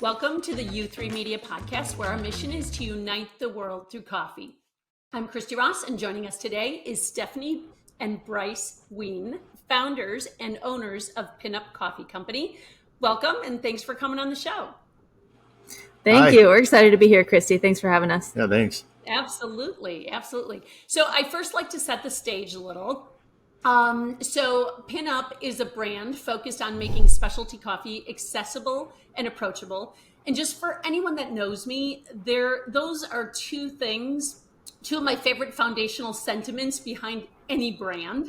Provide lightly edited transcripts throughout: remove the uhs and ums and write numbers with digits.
Welcome to the U3 Media Podcast, where our mission is to unite the world through coffee. I'm Christy Ross, and joining us today is Stephanie and Bryce Wein, founders and owners of Pinup Coffee Company. Welcome, and thanks for coming on the show. Thank you. We're excited to be here, Christy. Thanks for having us. Yeah, thanks. Absolutely. So I first like to set the stage a little. So Pinup is a brand focused on making specialty coffee accessible and approachable. And just for anyone that knows me, those are two of my favorite foundational sentiments behind any brand.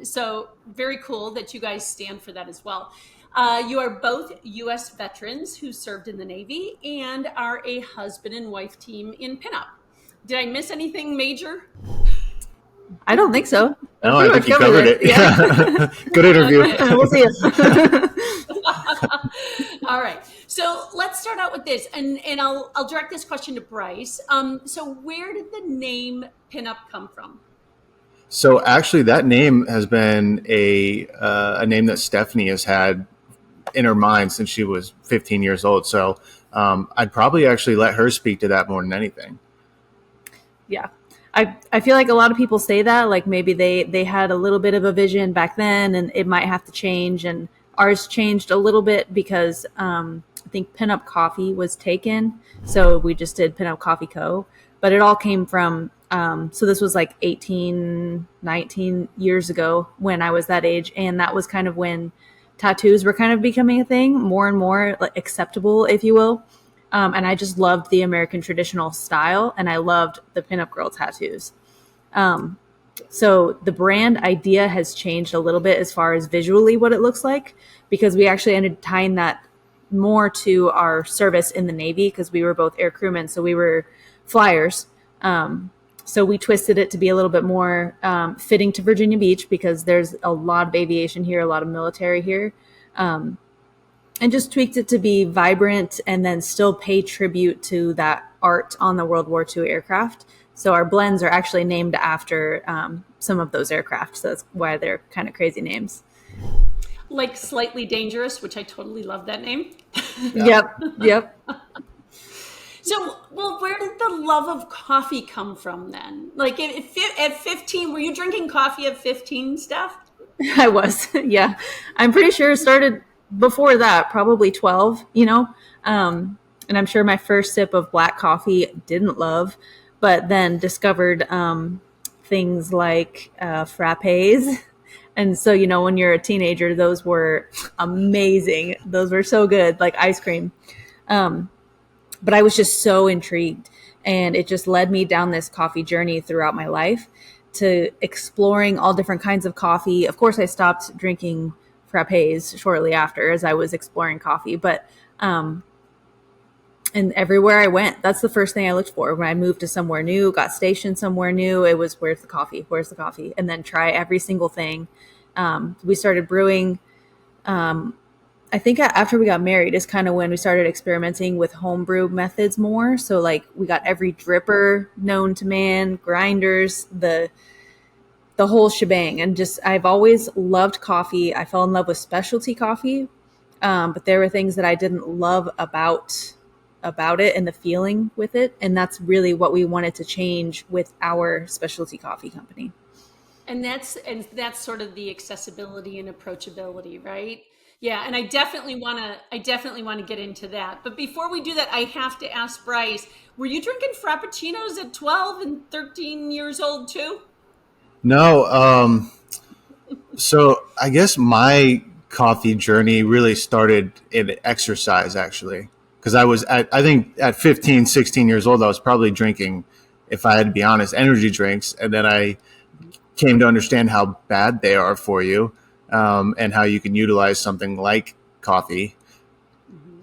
So very cool that you guys stand for that as well. You are both U.S. veterans who served in the Navy and are a husband and wife team in Pinup. Did I miss anything major? I don't think so. No, I think you covered it. Yeah. Good interview. We'll see you. All right. So let's start out with this, and I'll direct this question to Bryce. So where did the name Pinup come from? So actually, that name has been a name that Stephanie has had in her mind since she was 15 years old. So I'd probably actually let her speak to that more than anything. Yeah. I feel like a lot of people say that, like maybe they had a little bit of a vision back then and it might have to change. And ours changed a little bit because I think Pinup Coffee was taken. So we just did Pinup Coffee Co. But it all came from, so this was like 18, 19 years ago when I was that age. And that was kind of when tattoos were kind of becoming a thing, more and more like acceptable, if you will. And I just loved the American traditional style, and I loved the pinup girl tattoos. So the brand idea has changed a little bit as far as visually what it looks like, because we actually ended up tying that more to our service in the Navy because we were both aircrewmen, so we were flyers. So we twisted it to be a little bit more fitting to Virginia Beach because there's a lot of aviation here, a lot of military here. And just tweaked it to be vibrant and then still pay tribute to that art on the World War II aircraft. So our blends are actually named after some of those aircraft. So that's why they're kind of crazy names. Like Slightly Dangerous, which I totally love that name. Yeah. Yep. So, well, where did the love of coffee come from then? Like at 15, were you drinking coffee at 15, Steph? I was, yeah. I'm pretty sure it started before that, probably 12, and I'm sure my first sip of black coffee didn't love, but then discovered things like frappes. And so, when you're a teenager, those were amazing. Those were so good, like ice cream. But I was just so intrigued, and it just led me down this coffee journey throughout my life to exploring all different kinds of coffee. Of course, I stopped drinking frappes shortly after as I was exploring coffee, but and everywhere I went, that's the first thing I looked for when I moved to somewhere new, got stationed somewhere new. It was where's the coffee, and then try every single thing. We started brewing. I think after we got married is kind of when we started experimenting with homebrew methods more. So like we got every dripper known to man, grinders, the whole shebang. And just, I've always loved coffee. I fell in love with specialty coffee. But there were things that I didn't love about it and the feeling with it. And that's really what we wanted to change with our specialty coffee company. And that's sort of the accessibility and approachability, right? Yeah. And I definitely want to get into that. But before we do that, I have to ask Bryce, were you drinking Frappuccinos at 12 and 13 years old too? No. So I guess my coffee journey really started in exercise, actually, because I think at 15, 16 years old, I was probably drinking, if I had to be honest, energy drinks. And then I came to understand how bad they are for you, and how you can utilize something like coffee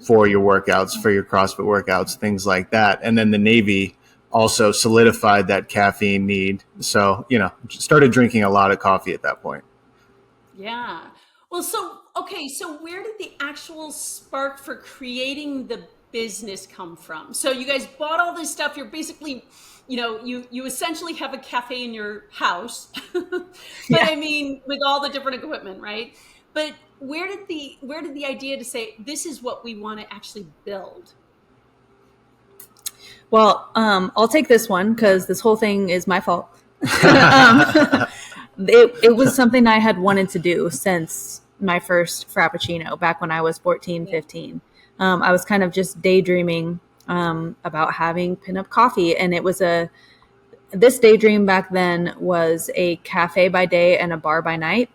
for your workouts, for your CrossFit workouts, things like that. And then the Navy also solidified that caffeine need. So, started drinking a lot of coffee at that point. Yeah. Well, so where did the actual spark for creating the business come from? So you guys bought all this stuff. You're basically, you essentially have a cafe in your house, but yeah. I mean, with all the different equipment, right? But where did the idea to say this is what we want to actually build? Well, I'll take this one because this whole thing is my fault. It was something I had wanted to do since my first Frappuccino back when I was 14, 15. I was kind of just daydreaming about having Pinup Coffee. And it was this daydream back then was a cafe by day and a bar by night.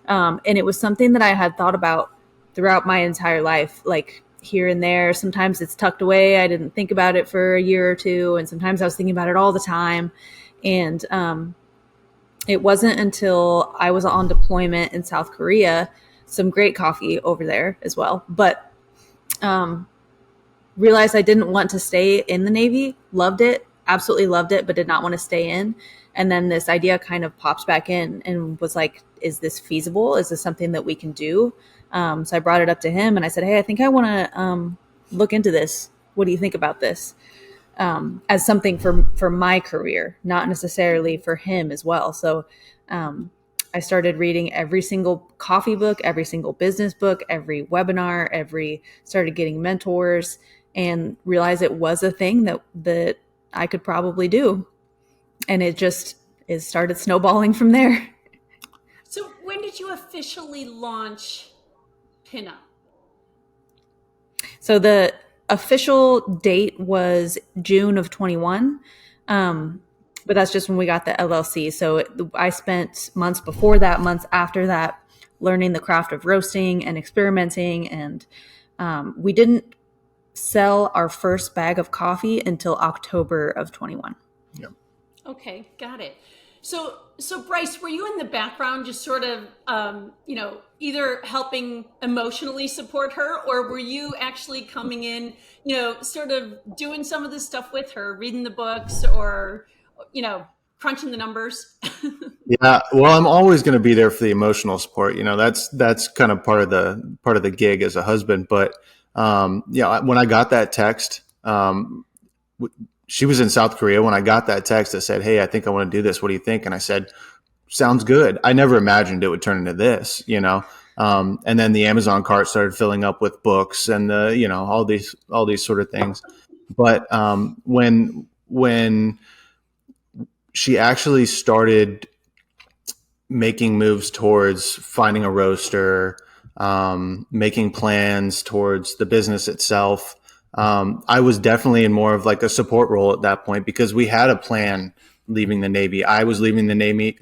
And it was something that I had thought about throughout my entire life, like here and there. Sometimes it's tucked away. I didn't think about it for a year or two. And sometimes I was thinking about it all the time. And it wasn't until I was on deployment in South Korea, some great coffee over there as well, but realized I didn't want to stay in the Navy. Loved it, absolutely loved it, but did not want to stay in. And then this idea kind of popped back in and was like, is this feasible? Is this something that we can do? So I brought it up to him and I said, hey, I think I want to look into this. What do you think about this? As something for my career, not necessarily for him as well. So I started reading every single coffee book, every single business book, every webinar, started getting mentors, and realized it was a thing that I could probably do. And it started snowballing from there. So when did you officially launch Pinup? So the official date was June of 21. But that's just when we got the LLC. So I spent months before that, months after that, learning the craft of roasting and experimenting. And we didn't sell our first bag of coffee until October of 21. Yeah. Okay, got it. So Bryce, were you in the background just sort of, either helping emotionally support her, or were you actually coming in, sort of doing some of this stuff with her, reading the books or, crunching the numbers? Yeah. Well, I'm always going to be there for the emotional support. That's kind of part of the gig as a husband. But, when I got that text, she was in South Korea when I got that text that said, hey, I think I want to do this. What do you think? And I said, sounds good. I never imagined it would turn into this, and then the Amazon cart started filling up with books and all these sort of things. But when she actually started making moves towards finding a roaster, making plans towards the business itself, I was definitely in more of like a support role at that point because we had a plan leaving the Navy. I was leaving the Navy,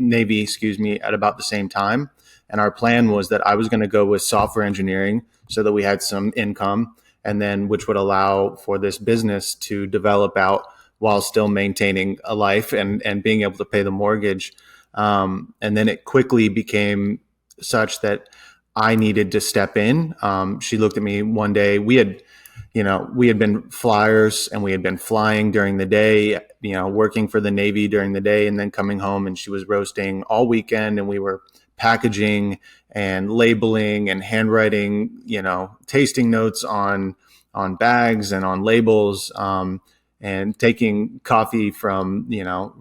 at about the same time. And our plan was that I was going to go with software engineering so that we had some income, and then which would allow for this business to develop out while still maintaining a life and being able to pay the mortgage. And then it quickly became such that I needed to step in. She looked at me one day. We had been flyers and we had been flying during the day, working for the Navy during the day and then coming home, and she was roasting all weekend, and we were packaging and labeling and handwriting, tasting notes on bags and on labels, and taking coffee from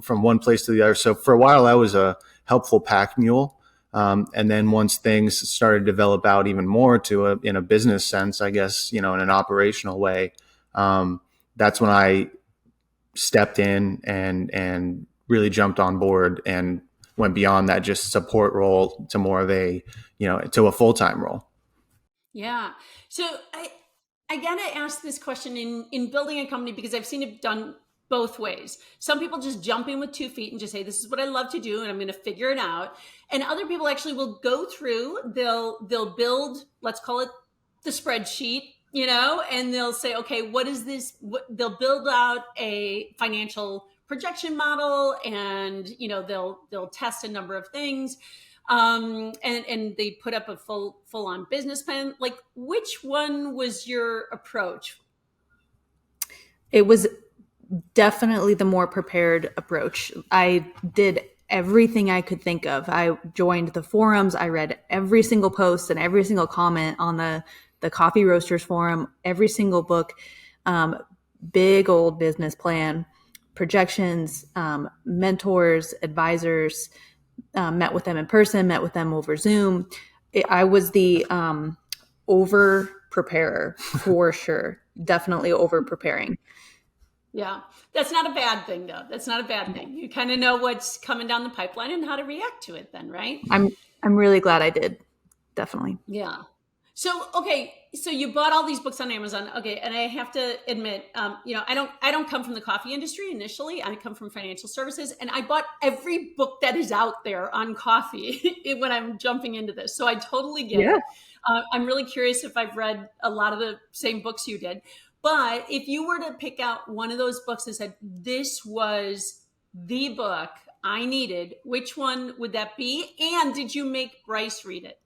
one place to the other. So for a while I was a helpful pack mule. And then once things started to develop out even more in a business sense, I guess, in an operational way, that's when I stepped in and really jumped on board and went beyond that just support role to more of to a full-time role. Yeah. So I gotta ask this question in building a company, because I've seen it done both ways. Some people just jump in with 2 feet and just say, this is what I love to do and I'm going to figure it out. And other people actually will go through, they'll build, let's call it the spreadsheet, and they'll say, okay, what is this? They'll build out a financial projection model, and, they'll test a number of things. And they put up a full on business plan. Like, which one was your approach? It was definitely the more prepared approach. I did everything I could think of. I joined the forums. I read every single post and every single comment on the Coffee Roasters forum, every single book, big old business plan, projections, mentors, advisors, met with them in person, met with them over Zoom, I was the over preparer for sure. Definitely over preparing. Yeah. That's not a bad thing, though. That's not a bad thing. You kind of know what's coming down the pipeline and how to react to it then, right? I'm really glad I did. Definitely. Yeah. So okay, so you bought all these books on Amazon. Okay, and I have to admit, I don't come from the coffee industry initially. I come from financial services, and I bought every book that is out there on coffee when I'm jumping into this. So I totally get Yeah. it. I'm really curious if I've read a lot of the same books you did. But if you were to pick out one of those books and said this was the book I needed, which one would that be? And did you make Bryce read it?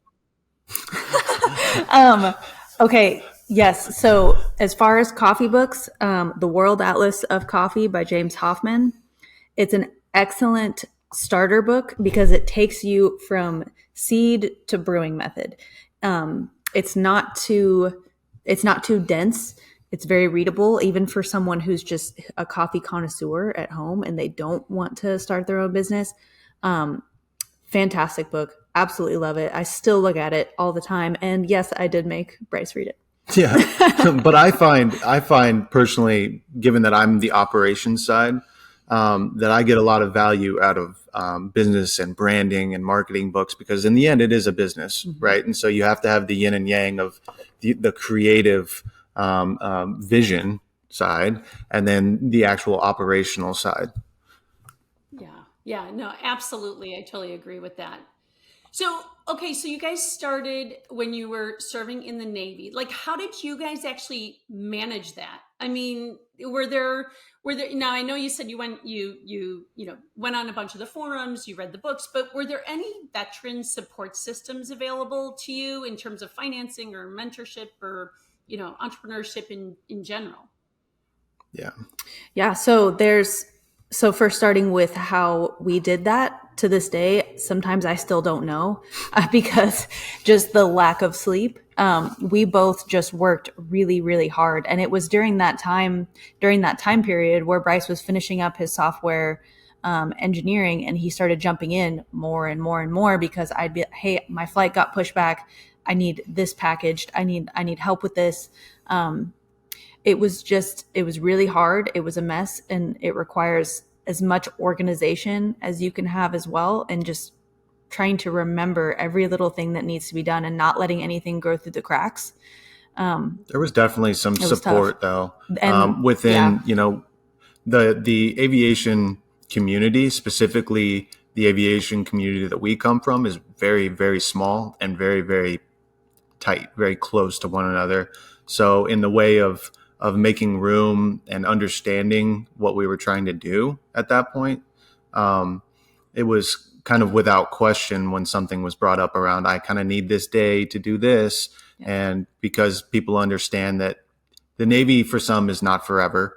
Okay. Yes. So as far as coffee books, The World Atlas of Coffee by James Hoffman, it's an excellent starter book because it takes you from seed to brewing method. It's not too dense. It's very readable, even for someone who's just a coffee connoisseur at home and they don't want to start their own business. Fantastic book. Absolutely love it. I still look at it all the time. And yes, I did make Bryce read it. Yeah. But I find personally, given that I'm the operations side, that I get a lot of value out of business and branding and marketing books, because in the end, it is a business, right? And so you have to have the yin and yang of the creative vision side and then the actual operational side. Yeah, no, absolutely. I totally agree with that. So, okay, so you guys started when you were serving in the Navy. Like, how did you guys actually manage that? I mean, were there now I know you said you went on a bunch of the forums, you read the books, but were there any veteran support systems available to you in terms of financing or mentorship or, entrepreneurship in general? Yeah. Yeah. So for starting with how we did that, to this day, sometimes I still don't know because just the lack of sleep. We both just worked really, really hard. And it was during that time period where Bryce was finishing up his software engineering, and he started jumping in more and more and more because I'd be, hey, my flight got pushed back. I need this packaged. I need help with this. It was really hard. It was a mess, and it requires as much organization as you can have as well. And just trying to remember every little thing that needs to be done and not letting anything go through the cracks. There was definitely some support though, and, within, the aviation community, specifically the aviation community that we come from, is very, very small and very, very tight, very close to one another. So in the way of making room and understanding what we were trying to do at that point, it was kind of without question when something was brought up around, I kind of need this day to do this. Yeah. And because people understand that the Navy for some is not forever,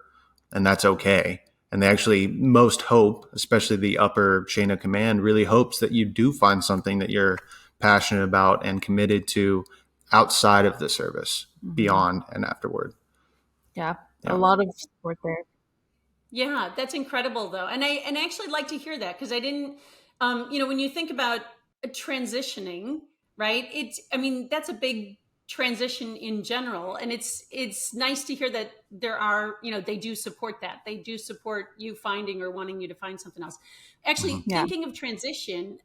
and that's okay. And they actually most hope, especially the upper chain of command, really hopes that you do find something that you're passionate about and committed to outside of the service, beyond and afterward. Yeah, a lot of support there. Yeah, that's incredible though. And I actually like to hear that because I didn't, when you think about transitioning, right? That's a big transition in general. And it's nice to hear that there are, they do support that. They do support you finding or wanting you to find something else. Actually, thinking of transition,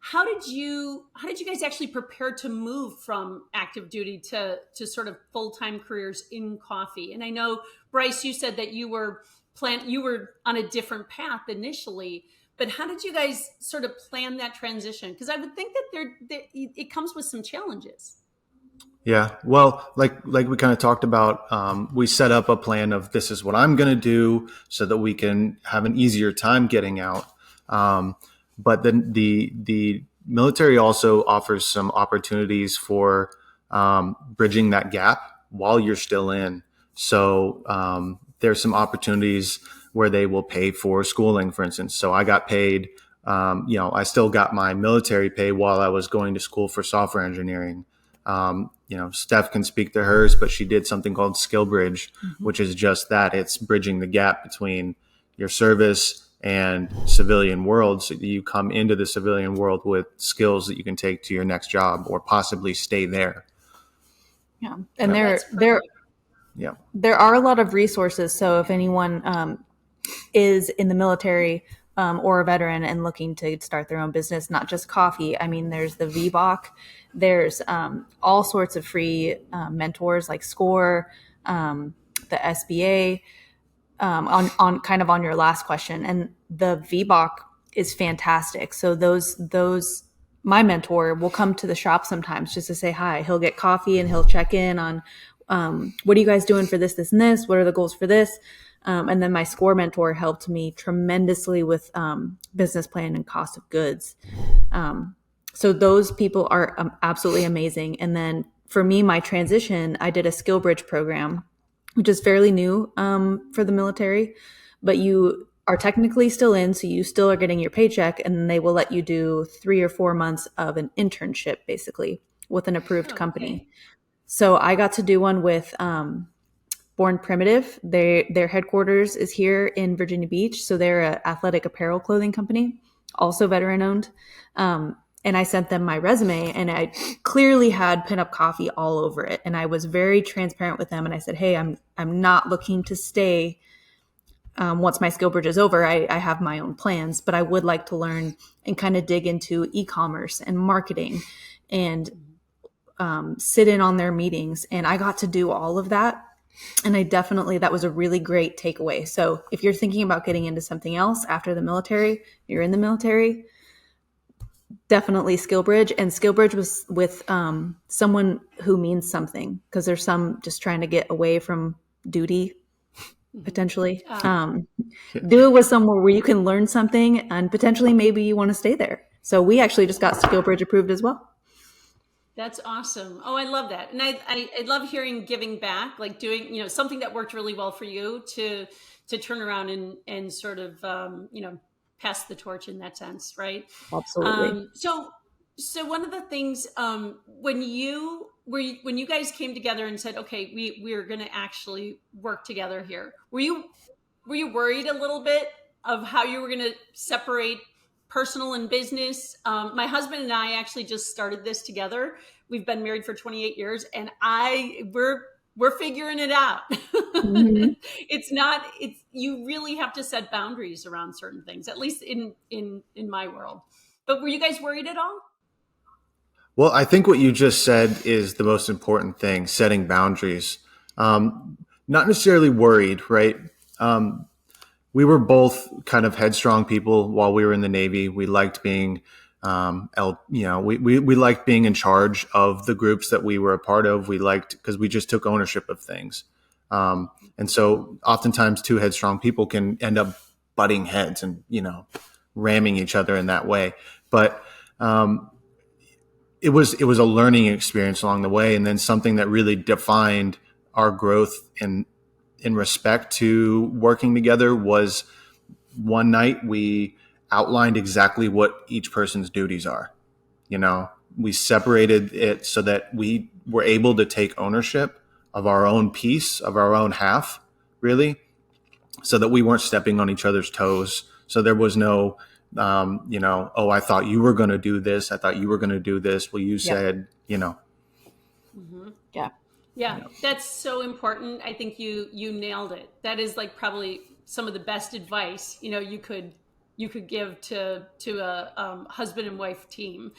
how did you guys actually prepare to move from active duty to sort of full-time careers in coffee? And I know, Bryce, you said that you were on a different path initially, but how did you guys sort of plan that transition? Because I would think that it comes with some challenges. Yeah, well, like we kind of talked about, we set up a plan of this is what I'm going to do so that we can have an easier time getting out. But then the military also offers some opportunities for bridging that gap while you're still in. So there's some opportunities where they will pay for schooling, for instance. So I got paid, I still got my military pay while I was going to school for software engineering. Steph can speak to hers, but she did something called Skill Bridge, which is just that. It's bridging the gap between your service and civilian world, so that you come into the civilian world with skills that you can take to your next job or possibly stay there. Yeah. And That's there perfect. Yeah. there are a lot of resources. So if anyone is in the military or a veteran and looking to start their own business, not just coffee. I mean, there's the VBOC, there's all sorts of free mentors like SCORE, the SBA, on kind of on your last question. And the VBOC is fantastic. So those my mentor will come to the shop sometimes just to say hi. He'll get coffee and he'll check in on what are you guys doing for this, this, and this? What are the goals for this? And then my SCORE mentor helped me tremendously with business plan and cost of goods. So those people are absolutely amazing. And then for me, my transition, I did a skill bridge program, which is fairly new for the military, but you are technically still in, so you still are getting your paycheck, and then they will let you do 3 or 4 months of an internship, basically, with an approved company. Okay. So I got to do one with Born Primitive. Their headquarters is here in Virginia Beach, so they're an athletic apparel clothing company, also veteran owned. And I sent them my resume, and I clearly had Pinup Coffee all over it. And I was very transparent with them, and I said, "Hey, I'm not looking to stay once my skill bridge is over. I have my own plans, but I would like to learn and kind of dig into e-commerce and marketing and sit in on their meetings." And I got to do all of that. And that was a really great takeaway. So if you're thinking about getting into something else after the military, you're in the military, definitely SkillBridge. And SkillBridge was with someone who means something, because there's some just trying to get away from duty, potentially. Do it with somewhere where you can learn something and potentially maybe you want to stay there. So we actually just got SkillBridge approved as well. That's awesome. Oh, I love that. And I love hearing giving back, like doing, something that worked really well for you to turn around and sort of, pass the torch in that sense. Right. Absolutely. So one of the things, when you guys came together and said, okay, we're going to actually work together here, were you worried a little bit of how you were going to separate personal and business? My husband and I actually just started this together. We've been married for 28 years, and we're figuring it out. Mm-hmm. You really have to set boundaries around certain things, at least in my world. But were you guys worried at all? Well, I think what you just said is the most important thing, setting boundaries. Not necessarily worried, right? We were both kind of headstrong people while we were in the Navy. We liked being, we liked being in charge of the groups that we were a part of. We liked, because we just took ownership of things. And so oftentimes two headstrong people can end up butting heads and, ramming each other in that way. But, it was a learning experience along the way. And then something that really defined our growth in respect to working together was one night we outlined exactly what each person's duties are. We separated it so that we were able to take ownership of our own piece, of our own half, really, so that we weren't stepping on each other's toes. So there was no, oh, I thought you were going to do this. I thought you were going to do this. Well, you said, Mm-hmm. Yeah. Yeah, that's so important. I think you nailed it. That is like probably some of the best advice, you could give to a husband and wife team.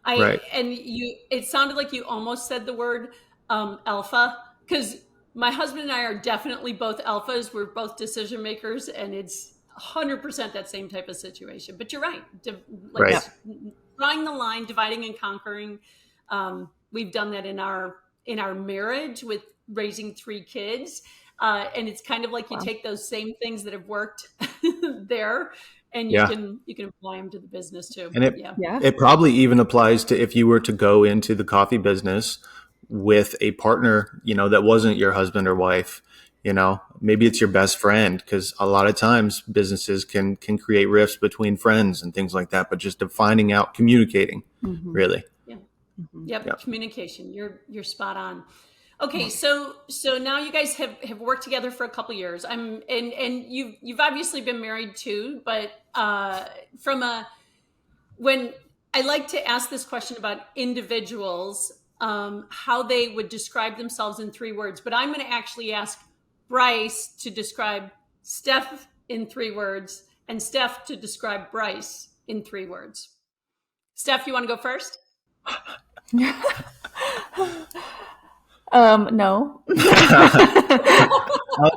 Right. And it sounded like you almost said the word alpha, because my husband and I are definitely both alphas. We're both decision makers, and it's 100% that same type of situation. But you're right. Right. Drawing the line, dividing and conquering. We've done that in our marriage with raising 3 kids. And it's kind of like you take those same things that have worked there, and you can apply them to the business too. And it probably even applies to if you were to go into the coffee business with a partner, that wasn't your husband or wife. Maybe it's your best friend, because a lot of times businesses can create rifts between friends and things like that. But just defining out, communicating, really. Mm-hmm. Yep. Communication. You're spot on. Okay, so now you guys have worked together for a couple years. And you've obviously been married too, but from a when I like to ask this question about individuals, how they would describe themselves in 3 words, but I'm going to actually ask Bryce to describe Steph in 3 words and Steph to describe Bryce in 3 words. Steph, you want to go first? No.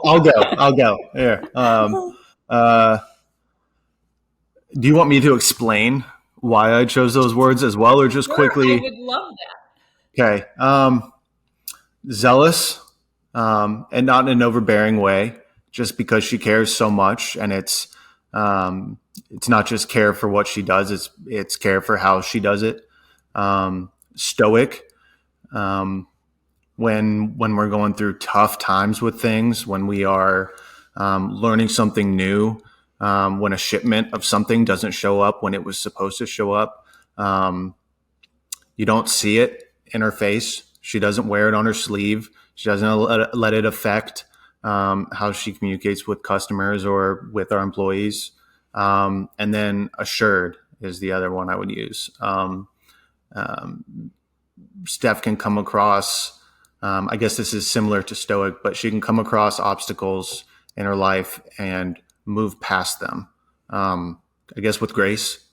I'll go. Here. Do you want me to explain why I chose those words as well, or just Sure, quickly? I would love that. Okay. Zealous, and not in an overbearing way, just because she cares so much, and it's not just care for what she does; it's care for how she does it. Stoic, when we're going through tough times with things, when we are learning something new, when a shipment of something doesn't show up when it was supposed to show up. You don't see it in her face. She doesn't wear it on her sleeve. She doesn't let it affect how she communicates with customers or with our employees. And then assured is the other one I would use. Steph can come across, I guess this is similar to Stoic, but she can come across obstacles in her life and move past them. I guess with grace,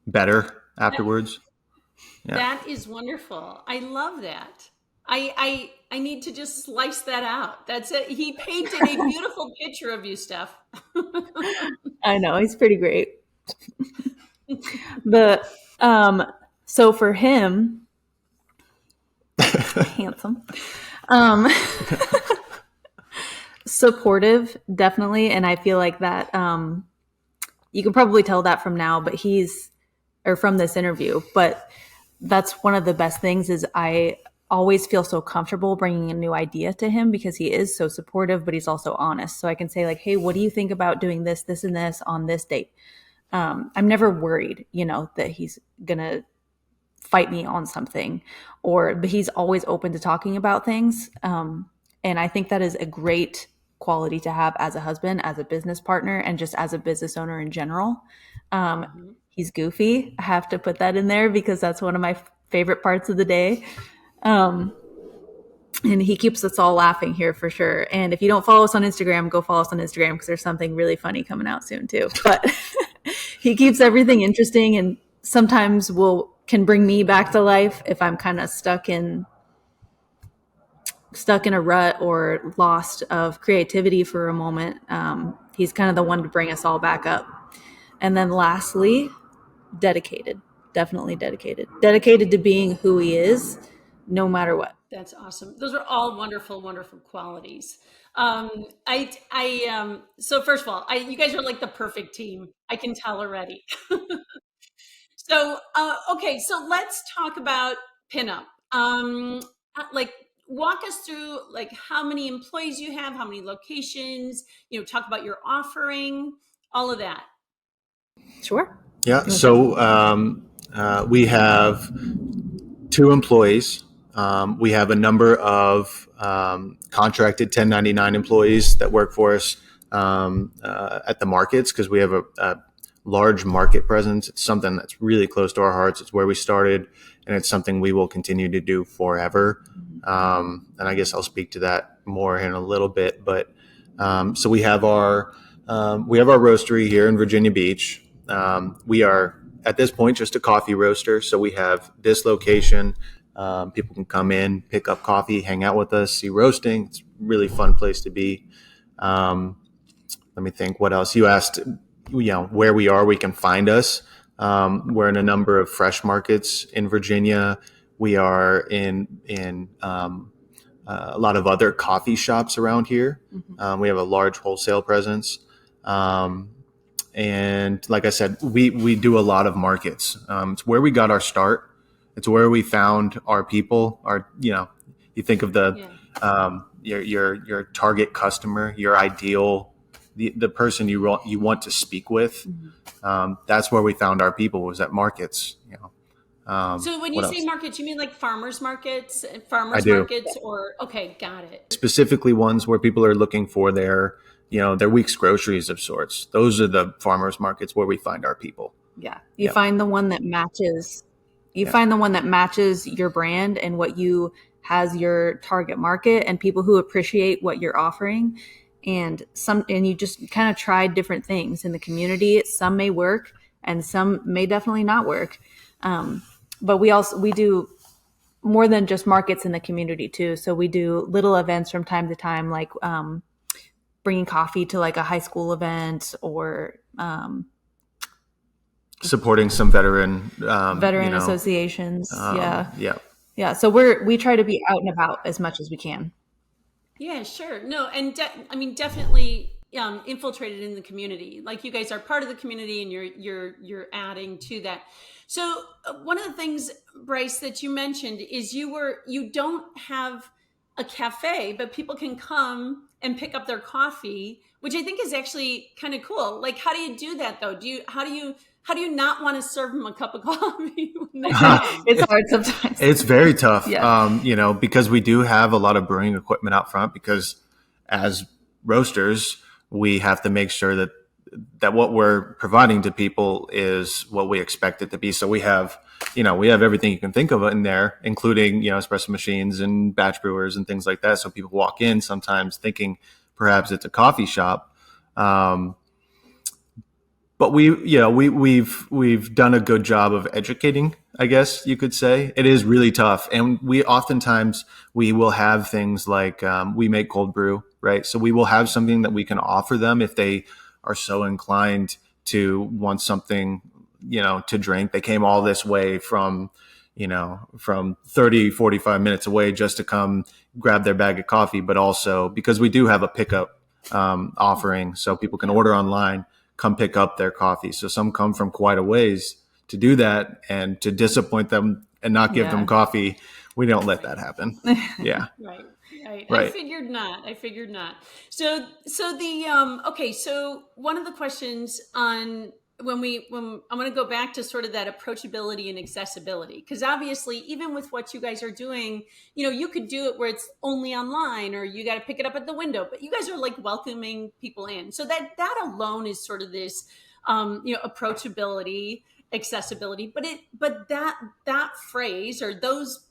better afterwards. Yeah. That is wonderful. I love that. I need to just slice that out. That's it. He painted a beautiful picture of you, Steph. I know, he's pretty great. So for him, handsome, supportive, definitely. And I feel like that, you can probably tell that from now, or from this interview, but that's one of the best things is I always feel so comfortable bringing a new idea to him because he is so supportive, but he's also honest. So I can say like, hey, what do you think about doing this, this, and this on this date? I'm never worried, that he's going to fight me on something, but he's always open to talking about things. And I think that is a great quality to have as a husband, as a business partner, and just as a business owner in general. He's goofy. I have to put that in there because that's one of my favorite parts of the day. And he keeps us all laughing here for sure. And if you don't follow us on Instagram, go follow us on Instagram because there's something really funny coming out soon too. But he keeps everything interesting and sometimes can bring me back to life if I'm kind of stuck in a rut or lost of creativity for a moment. He's kind of the one to bring us all back up. And then lastly, dedicated, definitely dedicated to being who he is, no matter what. That's awesome. Those are all wonderful, wonderful qualities. So first of all, you guys are like the perfect team. I can tell already. So, okay. So let's talk about Pinup. Walk us through how many employees you have, how many locations, talk about your offering, all of that. Sure. Yeah. So we have 2 employees. We have a number of contracted 1099 employees that work for us at the markets because we have a large market presence. It's something that's really close to our hearts. It's where we started, and it's something we will continue to do forever. And I guess I'll speak to that more in a little bit. But so we have our roastery here in Virginia Beach. We are at this point just a coffee roaster. So we have this location. People can come in, pick up coffee, hang out with us, see roasting. It's a really fun place to be. Let me think what else. You asked, where we are, we can find us. We're in a number of fresh markets in Virginia. We are in a lot of other coffee shops around here. Mm-hmm. We have a large wholesale presence. And like I said, we do a lot of markets. It's where we got our start. It's where we found our people. You think of your target customer, your ideal, the person you want to speak with. Mm-hmm. That's where we found our people, was at markets. So when you What say else? markets, you mean like I farmers do. markets, or okay, got it. Specifically ones where people are looking for their, their week's groceries of sorts. Those are the farmers markets where we find our people. Yeah. You Yep. find the one that matches. You Yeah. find the one that matches your brand and what you has your target market and people who appreciate what you're offering. And you just kind of try different things in the community. Some may work and some may definitely not work. But we do more than just markets in the community too. So we do little events from time to time, like bringing coffee to like a high school event or Supporting some veteran, veteran associations. Yeah. yeah. Yeah. So we try to be out and about as much as we can. Yeah, sure. No, and I mean, definitely infiltrated in the community. Like you guys are part of the community, and you're adding to that. So one of the things, Bryce, that you mentioned is you don't have a cafe, but people can come and pick up their coffee, which I think is actually kind of cool. Like, how do you do that though? How do you not want to serve them a cup of coffee when they come? It's hard sometimes. It's very tough, Yeah. because we do have a lot of brewing equipment out front, because as roasters, we have to make sure that what we're providing to people is what we expect it to be. So we have everything you can think of in there, including, espresso machines and batch brewers and things like that. So people walk in sometimes thinking perhaps it's a coffee shop. But we've done a good job of educating, I guess you could say. It is really tough. And we will have things like, we make cold brew, right? So we will have something that we can offer them if they are so inclined to want something, to drink. They came all this way from 30, 45 minutes away just to come grab their bag of coffee, but also because we do have a pickup offering, so people can order online, come pick up their coffee. So some come from quite a ways to do that, and to disappoint them and not give them coffee, we don't let that happen. Yeah. Right. Right. Right. I figured not. So okay. So one of the questions on when I'm going to go back to sort of that approachability and accessibility, because obviously even with what you guys are doing, you could do it where it's only online or you got to pick it up at the window, but you guys are like welcoming people in. So that alone is sort of this, approachability, accessibility, but that phrase or those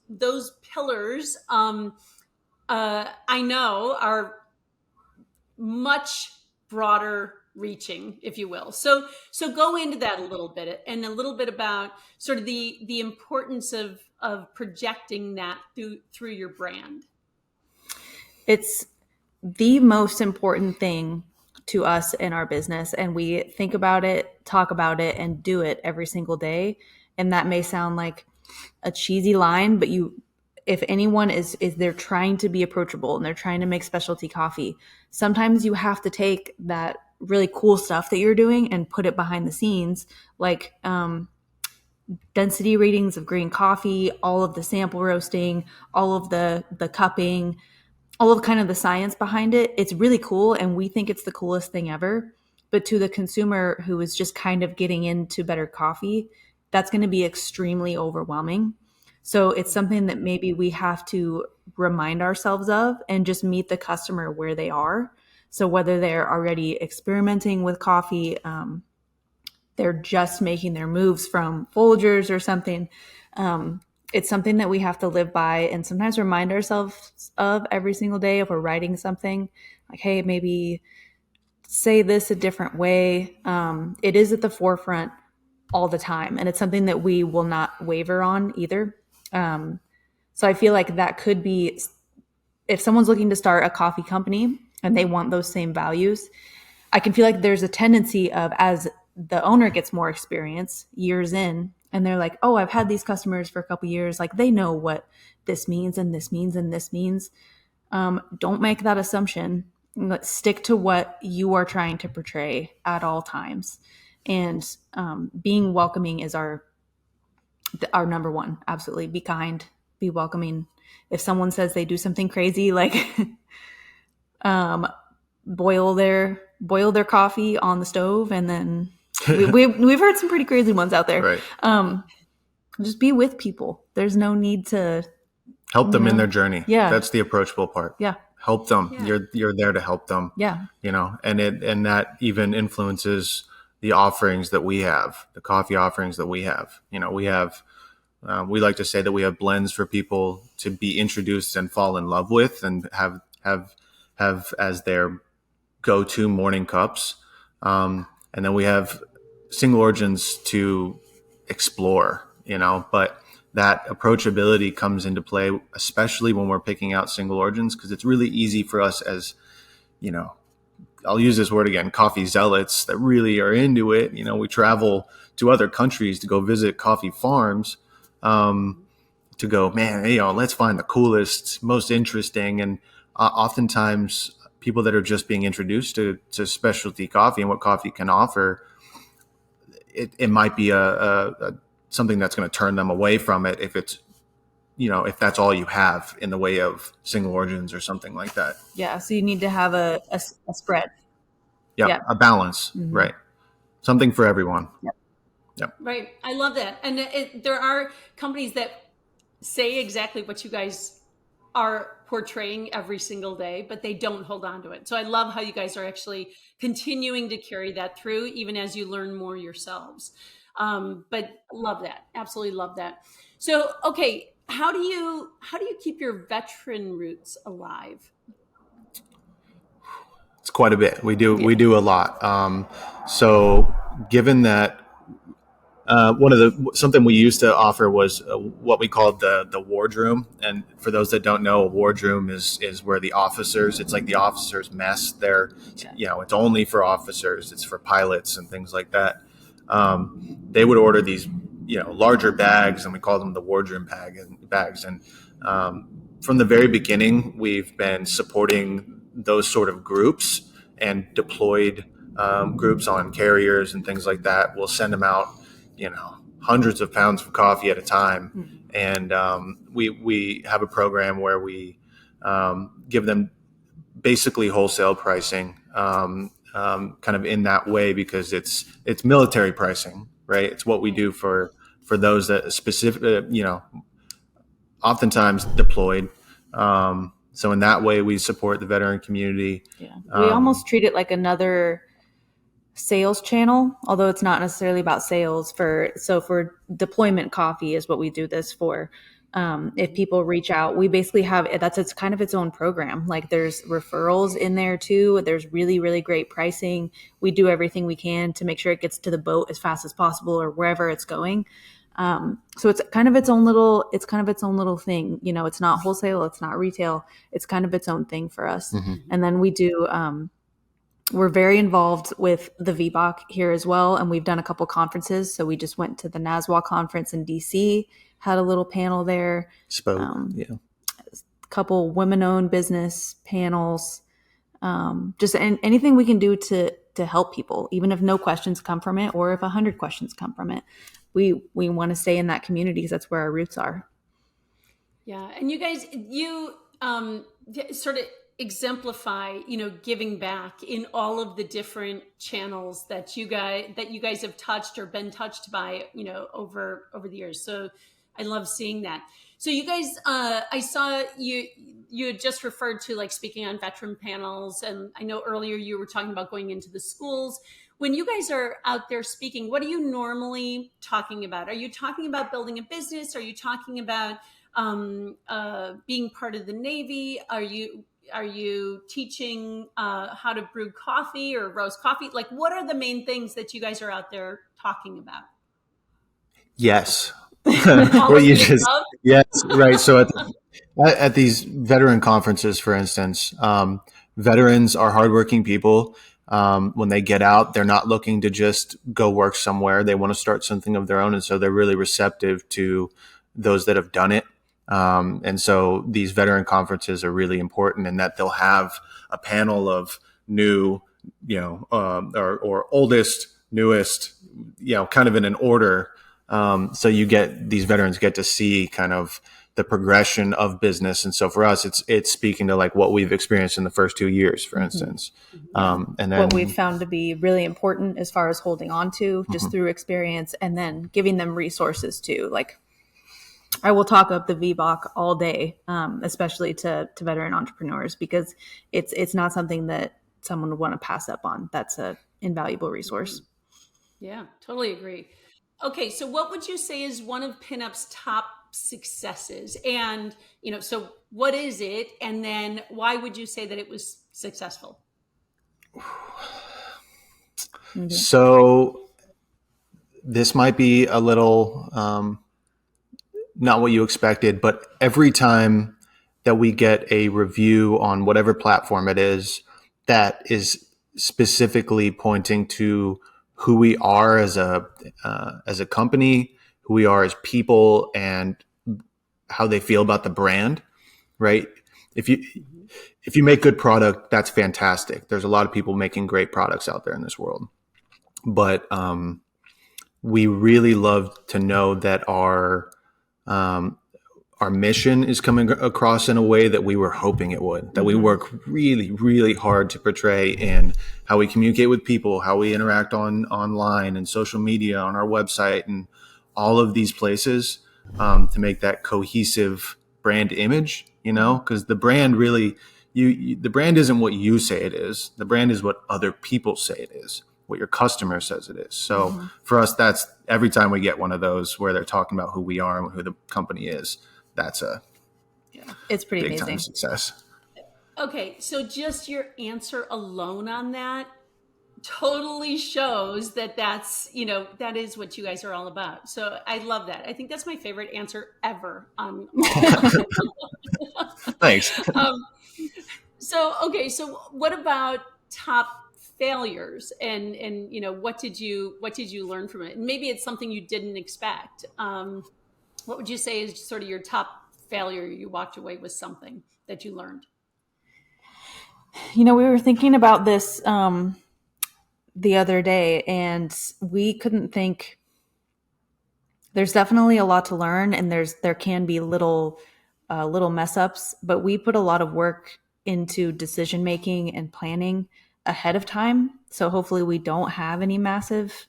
pillars, I know are much broader reaching, if you will. So go into that a little bit, and a little bit about sort of the importance of projecting that through your brand. It's the most important thing to us in our business, and we think about it, talk about it, and do it every single day. And that may sound like a cheesy line, but if anyone is they're trying to be approachable and they're trying to make specialty coffee, sometimes you have to take that really cool stuff that you're doing and put it behind the scenes, like density ratings of green coffee, all of the sample roasting, all of the cupping, all of kind of the science behind it. It's really cool, and we think it's the coolest thing ever. But to the consumer who is just kind of getting into better coffee, that's going to be extremely overwhelming. So it's something that maybe we have to remind ourselves of and just meet the customer where they are. So whether they're already experimenting with coffee, they're just making their moves from Folgers or something, it's something that we have to live by and sometimes remind ourselves of every single day if we're writing something. Like, hey, maybe say this a different way. It is at the forefront all the time, and it's something that we will not waver on either. So I feel like that could be, if someone's looking to start a coffee company and they want those same values, I can feel like there's a tendency of, as the owner gets more experience years in, and they're like, oh, I've had these customers for a couple years, like they know what this means and this means and this means. Don't make that assumption. Let's stick to what you are trying to portray at all times. And being welcoming is our number one. Absolutely. Be kind, be welcoming. If someone says they do something crazy, like boil their coffee on the stove, and then we've heard some pretty crazy ones out there. Right. just be with people. There's no need to help them in their journey. Yeah. That's the approachable part. Yeah. Help them. Yeah. You're there to help them. Yeah. And that even influences the offerings that we have, the coffee offerings that we have. We like to say that we have blends for people to be introduced and fall in love with, and have as their go-to morning cups. And then we have single origins to explore, but that approachability comes into play, especially when we're picking out single origins, because it's really easy for us as, I'll use this word again, coffee zealots that really are into it. We travel to other countries to go visit coffee farms, to go, man, let's find the coolest, most interesting. And oftentimes people that are just being introduced to specialty coffee and what coffee can offer, it might be a something that's going to turn them away from it if it's, if that's all you have in the way of single origins or something like that. Yeah. So you need to have a spread. Yeah. A balance, right? Something for everyone. Yep. Right. I love that. And there are companies that say exactly what you guys are portraying every single day, but they don't hold on to it. So I love how you guys are actually continuing to carry that through, even as you learn more yourselves. But love that. Absolutely love that. So, okay. How do you keep your veteran roots alive? It's quite a bit. We do a lot. So given that, something we used to offer was what we called the wardroom. And for those that don't know, a wardroom is where the officers, it's like the officers' mess. It's only for officers. It's for pilots and things like that. They would order these, larger bags, and we call them the wardroom bags. And from the very beginning, we've been supporting those sort of groups and deployed groups on carriers and things like that. We'll send them out, hundreds of pounds of coffee at a time. And we have a program where we give them basically wholesale pricing, kind of in that way, because it's military pricing, right? It's what we do for those that specific, oftentimes deployed. So in that way, we support the veteran community. Yeah. We almost treat it like another sales channel, although it's not necessarily about sales. For deployment coffee is what we do this for. If people reach out, we basically have it's kind of its own program. Like there's referrals in there too. There's really, really great pricing. We do everything we can to make sure it gets to the boat as fast as possible or wherever it's going. So it's kind of its own little thing. It's not wholesale. It's not retail. It's kind of its own thing for us. And then we do, we're very involved with the VBOC here as well. And we've done a couple conferences. So we just went to the NASWA conference in DC, had a little panel there. A couple women-owned business panels. Just anything we can do to help people, even if no questions come from it, or if 100 questions come from it. We want to stay in that community because that's where our roots are. Yeah. And you guys, sort of exemplify, giving back in all of the different channels that you guys have touched or been touched by, over the years. So I love seeing that. So you guys, I saw you had just referred to like speaking on veteran panels. And I know earlier you were talking about going into the schools. When you guys are out there speaking, what are you normally talking about? Are you talking about building a business? Are you talking about being part of the Navy? Are you teaching how to brew coffee or roast coffee? Like, what are the main things that you guys are out there talking about? Yes. Yes, right. So at these veteran conferences, for instance, veterans are hardworking people. When they get out, they're not looking to just go work somewhere. They want to start something of their own. And so they're really receptive to those that have done it. And so these veteran conferences are really important in that they'll have a panel of new, or oldest, newest, kind of in an order. So these veterans get to see kind of the progression of business. And so for us, it's speaking to like what we've experienced in the first 2 years, for instance. And then what we've found to be really important as far as holding on to just through experience, and then giving them resources too. Like I will talk up the VBOC all day, especially to veteran entrepreneurs, because it's not something that someone would want to pass up on. That's a invaluable resource. Yeah, totally agree. Okay, so what would you say is one of Pinup's top successes? And, so what is it? And then why would you say that it was successful? Mm-hmm. So this might be a little not what you expected, but every time that we get a review on whatever platform it is that is specifically pointing to who we are as a company, who we are as people, and how they feel about the brand, right? If you make good product, that's fantastic. There's a lot of people making great products out there in this world, but we really love to know that our mission is coming across in a way that we were hoping it would, that we work really, really hard to portray in how we communicate with people, how we interact online and social media, on our website, and all of these places, to make that cohesive brand image, because the brand really, the brand isn't what you say it is. The brand is what other people say it is, what your customer says it is. So for us, that's every time we get one of those where they're talking about who we are and who the company is, that's It's pretty big time amazing. success. Okay, so just your answer alone on that totally shows that that is what you guys are all about. So I love that. I think that's my favorite answer ever on Thanks. So what about top failures, and what did you learn from it? Maybe it's something you didn't expect. What would you say is sort of your top failure? You walked away with something that you learned. We were thinking about this the other day, and we couldn't think. There's definitely a lot to learn, and there can be little mess ups, but we put a lot of work into decision making and planning ahead of time. So hopefully we don't have any massive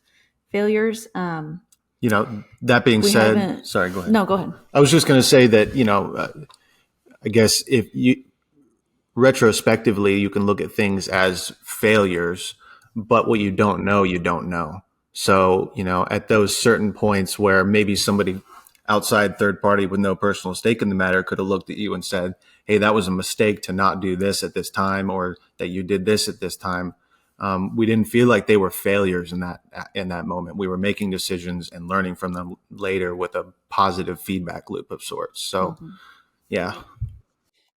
failures. That being said, sorry, go ahead. No, go ahead. I was just going to say that, I guess if you retrospectively, you can look at things as failures, but what you don't know, you don't know. So, at those certain points where maybe somebody outside third party with no personal stake in the matter could have looked at you and said, hey, that was a mistake to not do this at this time, or that you did this at this time. We didn't feel like they were failures in that moment. We were making decisions and learning from them later with a positive feedback loop of sorts. So, yeah.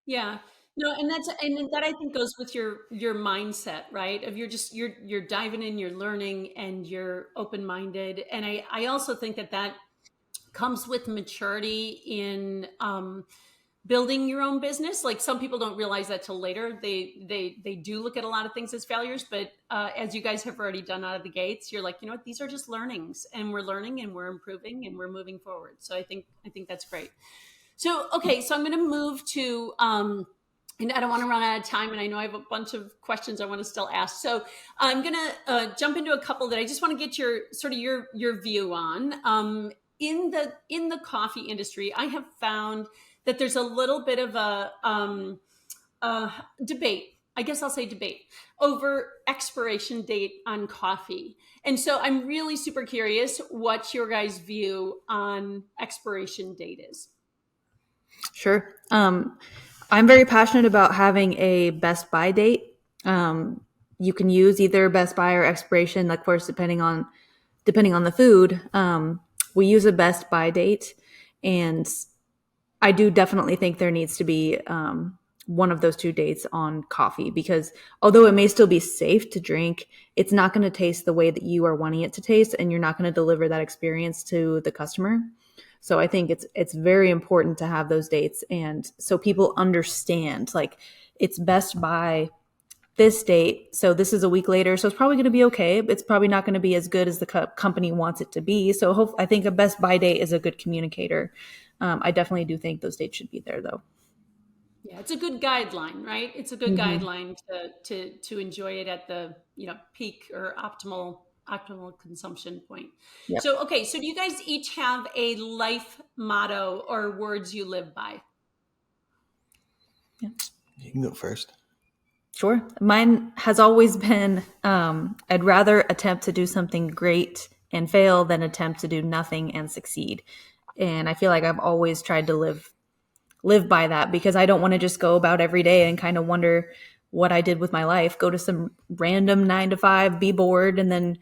Yeah. No, and that I think goes with your mindset, right? Of you're diving in, you're learning, and you're open-minded. And I also think that comes with maturity in building your own business. Like, some people don't realize that till later. They do look at a lot of things as failures, but as you guys have already done out of the gates, you're like, what, these are just learnings, and we're learning and we're improving and we're moving forward. So I think that's great. So, okay, so I'm going to move to, and I don't want to run out of time, and I know I have a bunch of questions I want to still ask. So I'm going to jump into a couple that I just want to get your view on. In the coffee industry, I have found that there's a little bit of a debate. I guess I'll say debate over expiration date on coffee. And so I'm really super curious what your guys' view on expiration date is. Sure. I'm very passionate about having a best buy date. You can use either best buy or expiration, of course, depending on the food. We use a best buy date, and I do definitely think there needs to be one of those two dates on coffee, because although it may still be safe to drink, it's not going to taste the way that you are wanting it to taste, and you're not going to deliver that experience to the customer. So I think it's very important to have those dates, and so people understand, like, it's best by this date, so this is a week later, so it's probably going to be okay. It's probably not going to be as good as the company wants it to be. So I think a best buy date is a good communicator. I definitely do think those dates should be there, though. Yeah, it's a good guideline, right? It's a good guideline to enjoy it at the peak or optimal optimal consumption point. Yep. So, okay. So do you guys each have a life motto or words you live by? Yeah. You can go first. Sure. Mine has always been, I'd rather attempt to do something great and fail than attempt to do nothing and succeed. And I feel like I've always tried to live by that, because I don't want to just go about every day and kind of wonder what I did with my life, go to some random 9 to 5, be bored, and then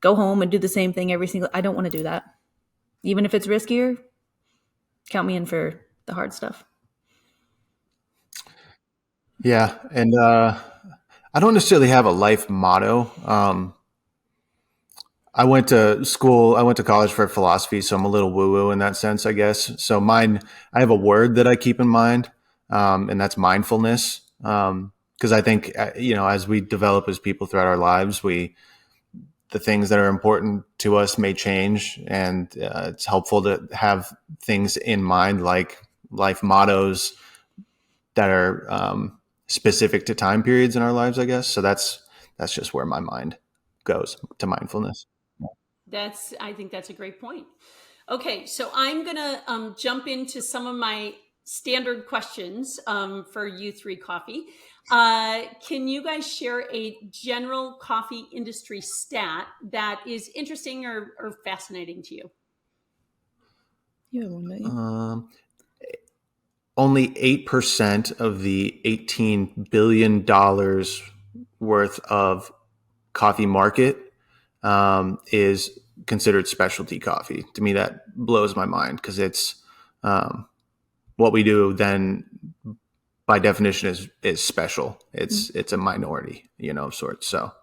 go home and do the same thing I don't want to do that. Even if it's riskier, count me in for the hard stuff. Yeah. And I don't necessarily have a life motto. I went to college for philosophy, so I'm a little woo-woo in that sense, I guess. So I have a word that I keep in mind, and that's mindfulness. Because I think, as we develop as people throughout our lives, the things that are important to us may change, and it's helpful to have things in mind, like life mottos that are specific to time periods in our lives, I guess. So that's just where my mind goes, to mindfulness. I think that's a great point. Okay, so I'm gonna jump into some of my standard questions for U3 Coffee. Can you guys share a general coffee industry stat that is interesting or fascinating to you? You have one, don't you? Only 8% of the $18 billion worth of coffee market is considered specialty coffee. To me, that blows my mind, because it's what we do then by definition is special. It's a minority, of sorts. So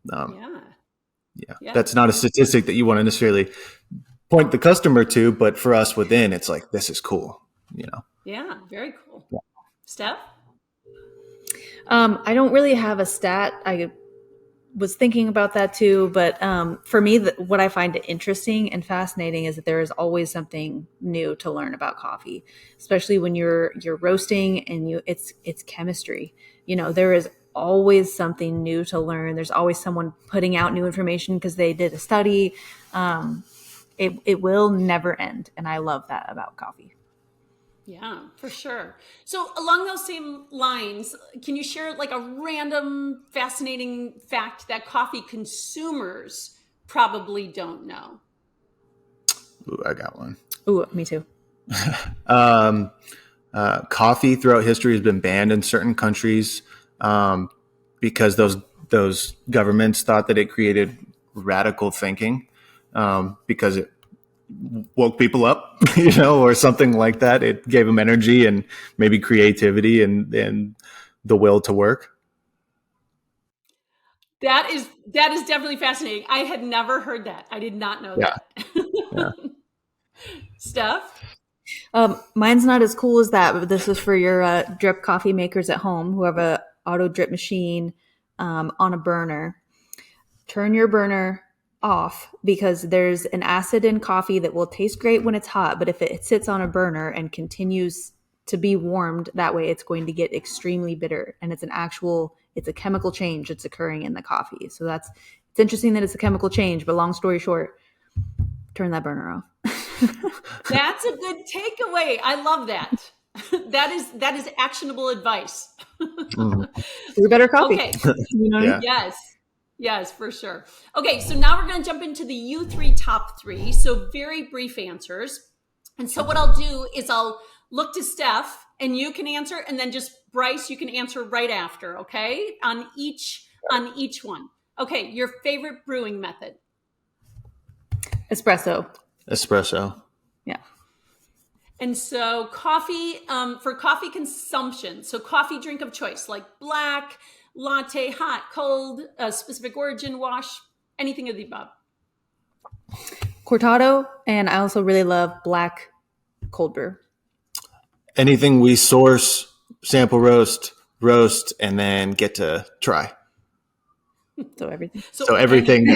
yeah, that's not a statistic that you want to necessarily point the customer to, but for us within, it's like, this is cool, Yeah, very cool. Yeah. Steph? I don't really have a stat. I was thinking about that too, but for me, what I find interesting and fascinating is that there is always something new to learn about coffee, especially when you're roasting and it's chemistry. There is always something new to learn. There's always someone putting out new information because they did a study. It will never end, and I love that about coffee. Yeah, for sure. So along those same lines, can you share like a random fascinating fact that coffee consumers probably don't know? Ooh, I got one. Ooh, me too. Coffee throughout history has been banned in certain countries because those governments thought that it created radical thinking, because it woke people up, or something like that. It gave them energy and maybe creativity and the will to work. That is definitely fascinating. I had never heard that. I did not know that. Yeah. Steph? Mine's not as cool as that, but this is for your drip coffee makers at home who have a auto drip machine on a burner. Turn your burner off, because there's an acid in coffee that will taste great when it's hot, but if it sits on a burner and continues to be warmed that way, it's going to get extremely bitter, and it's a chemical change that's occurring in the coffee. So it's interesting that it's a chemical change, but long story short, turn that burner off. That's a good takeaway. I love that. That is actionable advice. Brew better coffee. Okay. Yeah. Yes, for sure. Okay, so now we're going to jump into the U3 top 3. So very brief answers. And so what I'll do is I'll look to Steph and you can answer, and then just Bryce, you can answer right after, okay? On each one. Okay, your favorite brewing method? Espresso. Yeah. And so coffee, for coffee consumption, so coffee drink of choice, like black, latte, hot, cold, specific origin, wash, anything of the above. Cortado, and I also really love black cold brew. Anything we source, sample roast, and then get to try. So everything. So everything.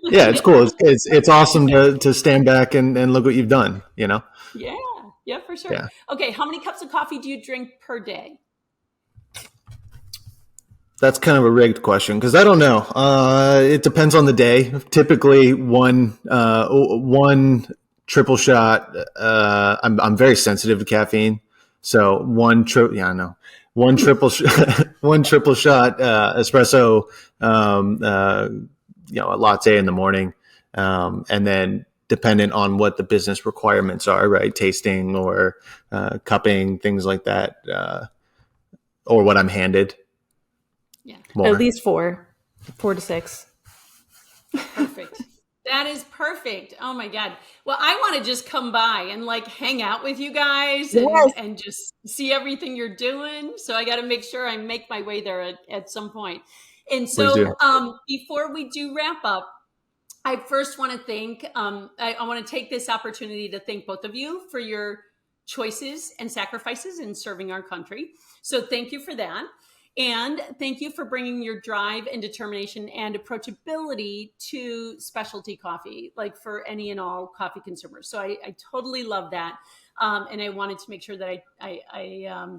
Yeah, it's cool. It's awesome to stand back and look what you've done, Yeah, for sure. Yeah. Okay, how many cups of coffee do you drink per day? That's kind of a rigged question because I don't know. It depends on the day. Typically, one triple shot. I'm very sensitive to caffeine, so one triple one triple shot espresso. A latte in the morning, and then dependent on what the business requirements are, right? Tasting or cupping, things like that, or what I'm handed. Yeah. More. At least 4 to 6. Perfect. That is perfect. Oh my God. Well, I want to just come by and like hang out with you guys and just see everything you're doing. So I got to make sure I make my way there at some point. And so before we do wrap up, I first want to thank, I want to take this opportunity to thank both of you for your choices and sacrifices in serving our country. So thank you for that. And thank you for bringing your drive and determination and approachability to specialty coffee, like for any and all coffee consumers. So I totally love that. And I wanted to make sure that I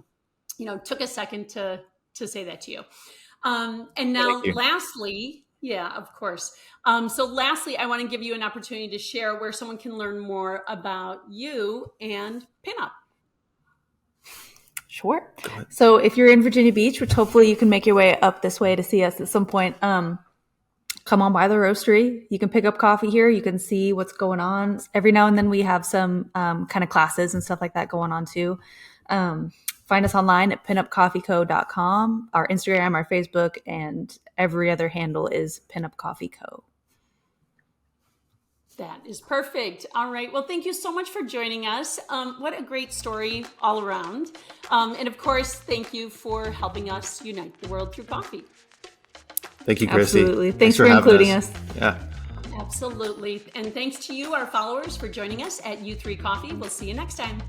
took a second to say that to you. And now lastly, yeah, of course. So lastly, I want to give you an opportunity to share where someone can learn more about you and Pinup. Sure. So if you're in Virginia Beach, which hopefully you can make your way up this way to see us at some point, come on by the roastery. You can pick up coffee here. You can see what's going on. Every now and then we have some kind of classes and stuff like that going on too. Find us online at pinupcoffeeco.com. Our Instagram, our Facebook, and every other handle is Pinup Coffee Co. That is perfect. All right. Well, thank you so much for joining us. What a great story all around. And of course, thank you for helping us unite the world through coffee. Thank you, Christy. Absolutely. Thanks for including us. Yeah. Absolutely. And thanks to you, our followers, for joining us at U3 Coffee. We'll see you next time.